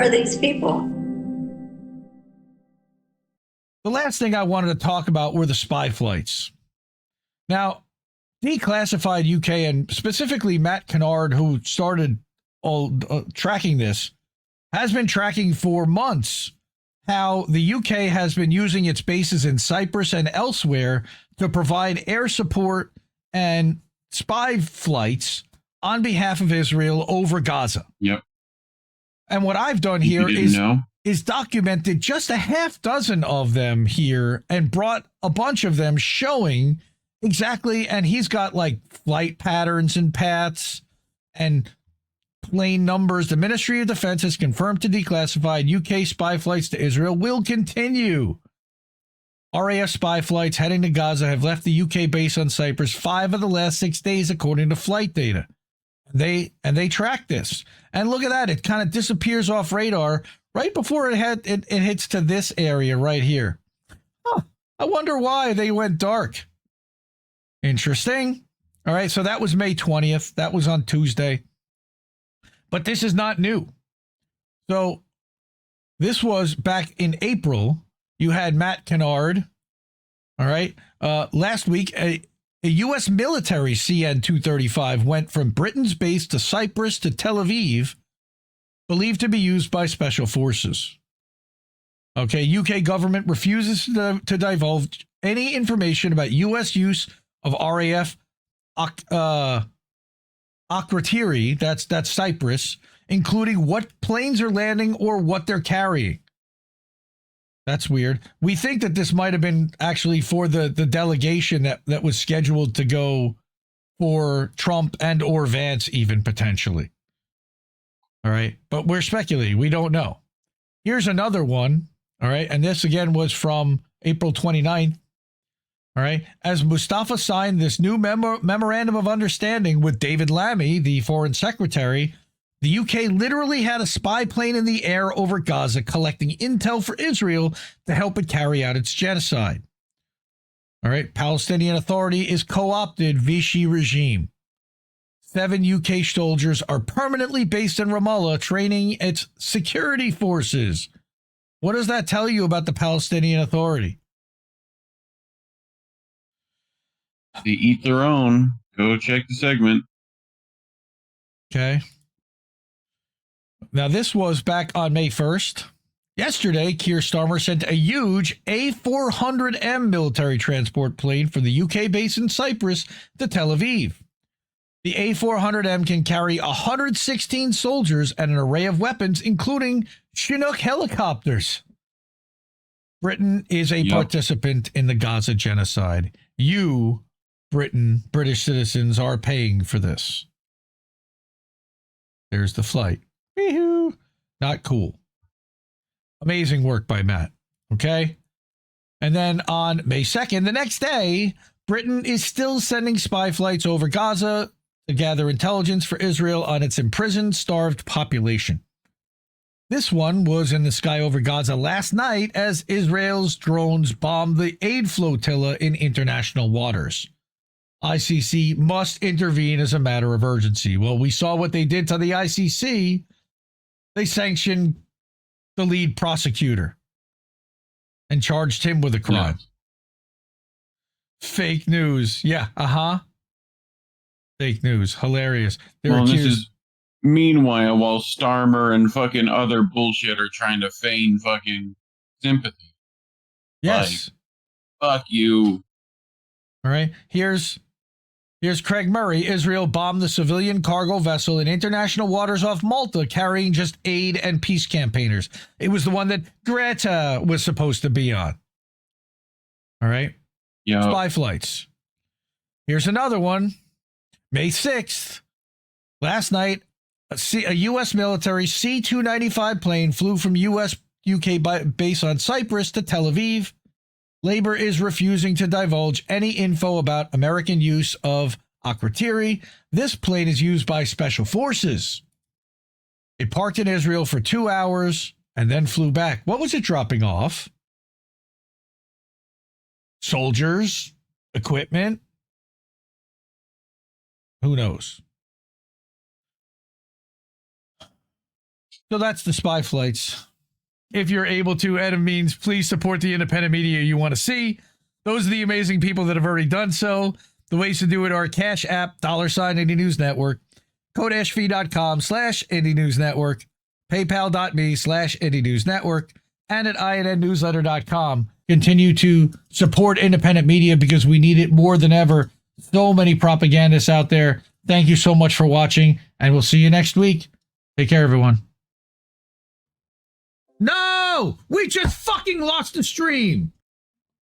are these people? The last thing I wanted to talk about were the spy flights. Now, Declassified UK, and specifically Matt Kennard, who started tracking this, has been tracking for months how the UK has been using its bases in Cyprus and elsewhere to provide air support and spy flights on behalf of Israel over Gaza. Yep. And what I've done here is documented just a half dozen of them here and brought a bunch of them showing exactly. And he's got like flight patterns and paths and plane numbers. The Ministry of Defense has confirmed to Declassified UK spy flights to Israel will continue. RAF spy flights heading to Gaza have left the UK base on Cyprus 5 of the last 6 days, according to flight data. They track this. And look at that. It kind of disappears off radar right before it hits to this area right here. Huh. I wonder why they went dark. Interesting. All right. So that was May 20th. That was on Tuesday. But this is not new. So this was back in April. You had Matt Kennard. All right. Last week, a U.S. military CN-235 went from Britain's base to Cyprus to Tel Aviv, believed to be used by special forces. Okay, UK government refuses to divulge any information about U.S. use of RAF Akrotiri, that's Cyprus, including what planes are landing or what they're carrying. That's weird. We think that this might have been actually for the delegation that was scheduled to go for Trump and or Vance even potentially. All right. But we're speculating. We don't know. Here's another one. All right. And this again was from April 29th. All right. As Mustafa signed this new memorandum of understanding with David Lammy, the foreign secretary, the UK literally had a spy plane in the air over Gaza collecting intel for Israel to help it carry out its genocide. All right. Palestinian Authority is co-opted Vichy regime. 7 UK soldiers are permanently based in Ramallah training its security forces. What does that tell you about the Palestinian Authority? They eat their own. Go check the segment. Okay. Now, this was back on May 1st. Yesterday, Keir Starmer sent a huge A400M military transport plane from the UK base in Cyprus to Tel Aviv. The A400M can carry 116 soldiers and an array of weapons, including Chinook helicopters. Britain is a participant in the Gaza genocide. You, British citizens, are paying for this. There's the flight. Wee-hoo. Not cool. Amazing work by Matt. Okay. And then on May 2nd, the next day, Britain is still sending spy flights over Gaza to gather intelligence for Israel on its imprisoned, starved population. This one was in the sky over Gaza last night as Israel's drones bombed the aid flotilla in international waters. ICC must intervene as a matter of urgency. Well, we saw what they did to the ICC. They sanctioned the lead prosecutor and charged him with a crime. Yeah. Fake news. Yeah. Fake news. Hilarious. This is meanwhile while Starmer and fucking other bullshit are trying to feign fucking sympathy. Yes. Like, fuck you. All right. Here's Craig Murray. Israel bombed the civilian cargo vessel in international waters off Malta carrying just aid and peace campaigners. It was the one that Greta was supposed to be on. All right. Yeah. Spy flights. Here's another one. May 6th. Last night, a U.S. military C-295 plane flew from UK base on Cyprus to Tel Aviv. Labor is refusing to divulge any info about American use of Akrotiri. This plane is used by special forces. It parked in Israel for 2 hours and then flew back. What was it dropping off? Soldiers, equipment. Who knows? So that's the spy flights. If you're able to, and it means please support the independent media you want to see. Those are the amazing people that have already done so. The ways to do it are Cash App, $Indie News Network, Kodashfee.com/Indie News Network, PayPal.me/Indie News Network, and at INNnewsletter.com. Continue to support independent media because we need it more than ever. So many propagandists out there. Thank you so much for watching, and we'll see you next week. Take care, everyone. No! We just fucking lost the stream!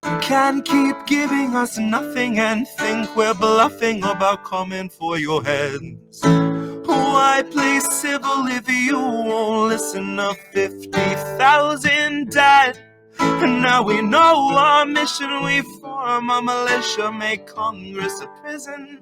You can't keep giving us nothing and think we're bluffing about coming for your heads. Why play civil if you won't listen? 50,000 died, and now we know our mission. We form a militia, make Congress a prison.